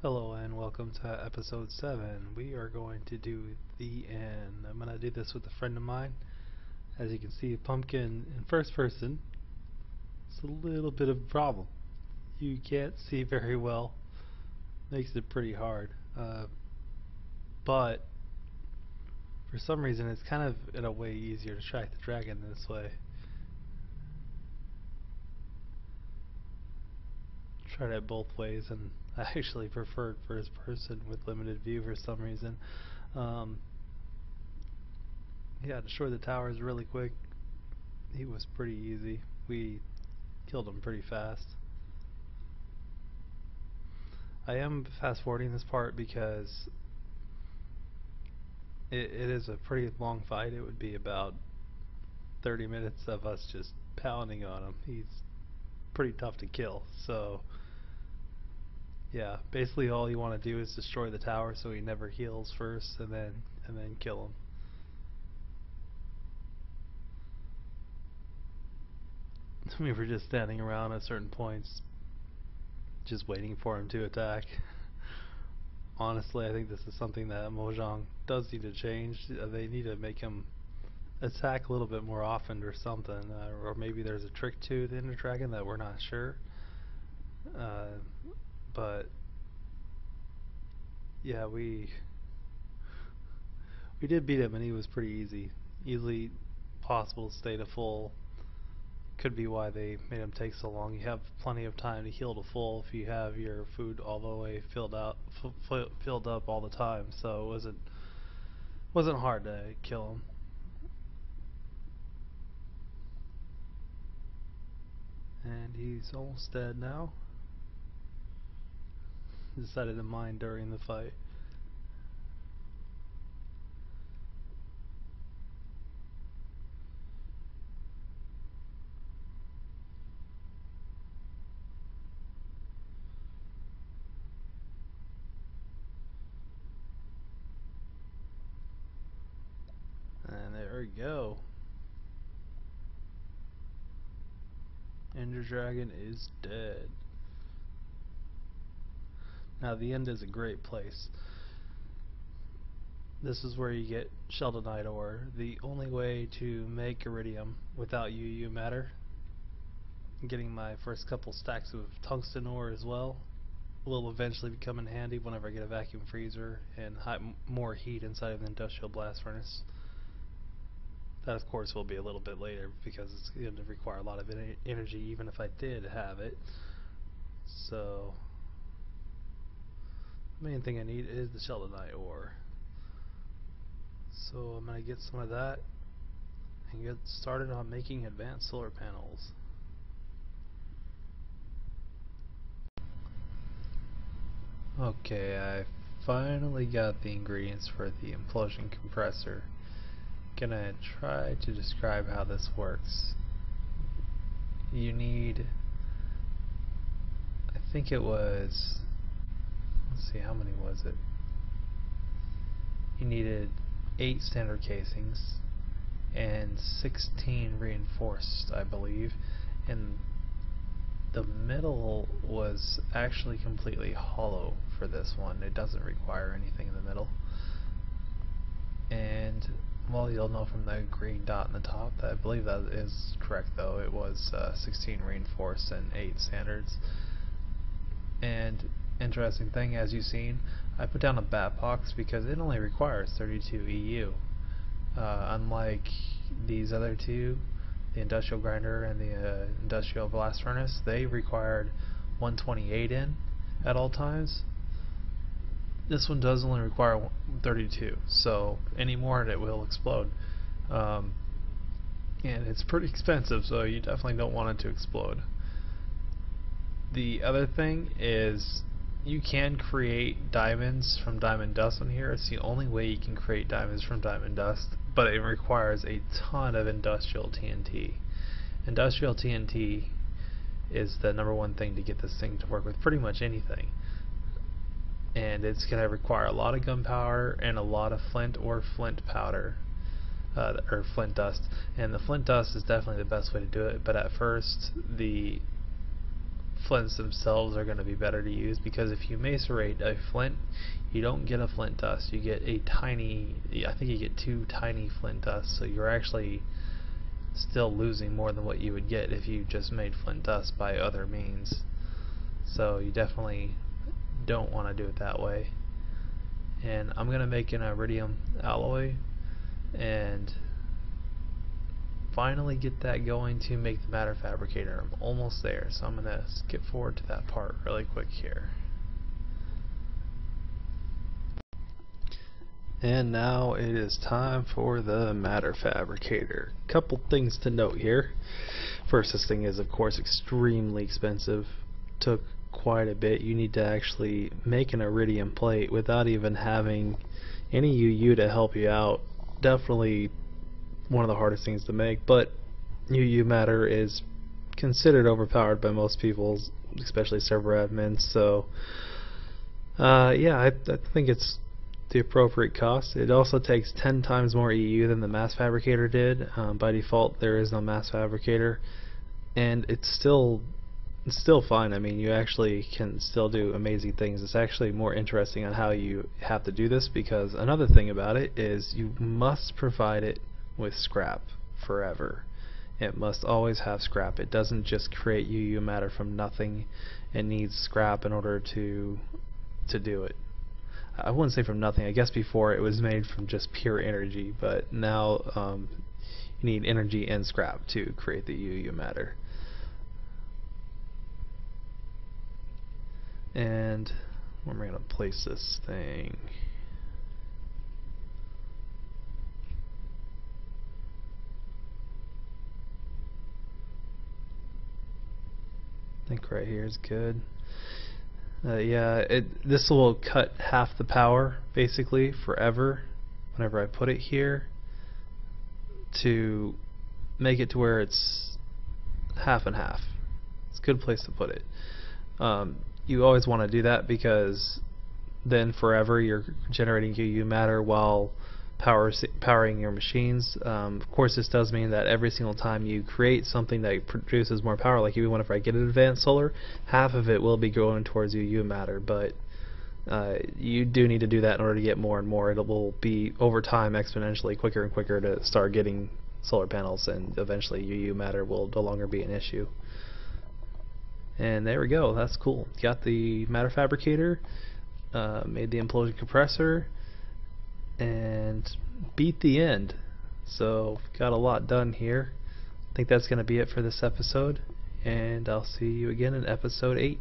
Hello and welcome to episode 7. We are going to do the end. I'm going to do this with a friend of mine. As you can see, Pumpkin in first person. It's a little bit of a problem. You can't see very well. Makes it pretty hard. But for some reason it's kind of in a way easier to track the dragon this way. Tried it both ways and I actually preferred first person with limited view for some reason. Yeah, destroy the towers really quick. He was pretty easy. We killed him pretty fast. I am fast forwarding this part because it is a pretty long fight. It would be about 30 minutes of us just pounding on him. He's pretty tough to kill. So yeah, basically all you want to do is destroy the tower so he never heals first, and then kill him. We were just standing around at certain points just waiting for him to attack. Honestly, I think this is something that Mojang does need to change. They need to make him attack a little bit more often or something, or maybe there's a trick to the Ender Dragon that we're not sure. But yeah, we did beat him, and he was pretty easily possible to stay to full. Could be why they made him take so long. You have plenty of time to heal to full if you have your food all the way filled up all the time. So it wasn't hard to kill him. And he's almost dead now. Decided to mine during the fight. And there we go. Ender Dragon is dead. Now the end is a great place. This is where you get Sheldonite ore. The only way to make iridium without UU matter. I'm getting my first couple stacks of tungsten ore as well. Will eventually become in handy whenever I get a vacuum freezer and more heat inside of the industrial blast furnace. That of course will be a little bit later because it's going to require a lot of energy even if I did have it. So the main thing I need is the Sheldonite ore. So I'm going to get some of that and get started on making advanced solar panels. Okay, I finally got the ingredients for the Implosion Compressor. Gonna try to describe how this works. You need, I think it was, let's see, how many was it? You needed 8 standard casings and 16 reinforced, I believe, and the middle was actually completely hollow for this one. It doesn't require anything in the middle. And well, you'll know from the green dot in the top that I believe that is correct, though. It was 16 reinforced and 8 standards. And interesting thing, as you've seen, I put down a bat box because it only requires 32 EU. Unlike these other two, the industrial grinder and the industrial blast furnace, they required 128 in at all times. This one does only require 32, so any more and it will explode. And it's pretty expensive, so you definitely don't want it to explode. The other thing is you can create diamonds from diamond dust on here. It's the only way you can create diamonds from diamond dust, but it requires a ton of industrial TNT. Industrial TNT is the #1 thing to get this thing to work with pretty much anything. And it's going to require a lot of gunpowder and a lot of flint or flint powder, or flint dust. And the flint dust is definitely the best way to do it, but at first the flints themselves are going to be better to use, because if you macerate a flint, you don't get a flint dust. You get a tiny, I think you get 2 tiny flint dusts, so you're actually still losing more than what you would get if you just made flint dust by other means. So you definitely don't want to do it that way. And I'm going to make an iridium alloy and finally get that going to make the matter fabricator. I'm almost there, so I'm going to skip forward to that part really quick here. And now it is time for the matter fabricator. Couple things to note here. First, this thing is of course extremely expensive. Took quite a bit. You need to actually make an iridium plate without even having any UU to help you out. Definitely one of the hardest things to make, but UU matter is considered overpowered by most people, especially server admins, so yeah, I think it's the appropriate cost. It also takes 10 times more EU than the mass fabricator did. By default there is no mass fabricator, and it's still fine. I mean, you actually can still do amazing things. It's actually more interesting on how you have to do this, because another thing about it is you must provide it with scrap forever. It must always have scrap. It doesn't just create UU matter from nothing. It needs scrap in order to do it. I wouldn't say from nothing. I guess before it was made from just pure energy, but now you need energy and scrap to create the UU matter. And where am I going to place this thing? I think right here is good. Yeah, this will cut half the power basically forever whenever I put it here, to make it to where it's half and half. It's a good place to put it. You always want to do that, because then forever you're generating UU matter while powering your machines. Of course, this does mean that every single time you create something that produces more power, like even whenever I get an advanced solar, half of it will be going towards UU matter, but you do need to do that in order to get more and more. It will be over time exponentially quicker and quicker to start getting solar panels, and eventually UU matter will no longer be an issue. And there we go, that's cool. Got the matter fabricator, made the implosion compressor, and beat the end. So got a lot done here. I think that's going to be it for this episode, and I'll see you again in episode 8.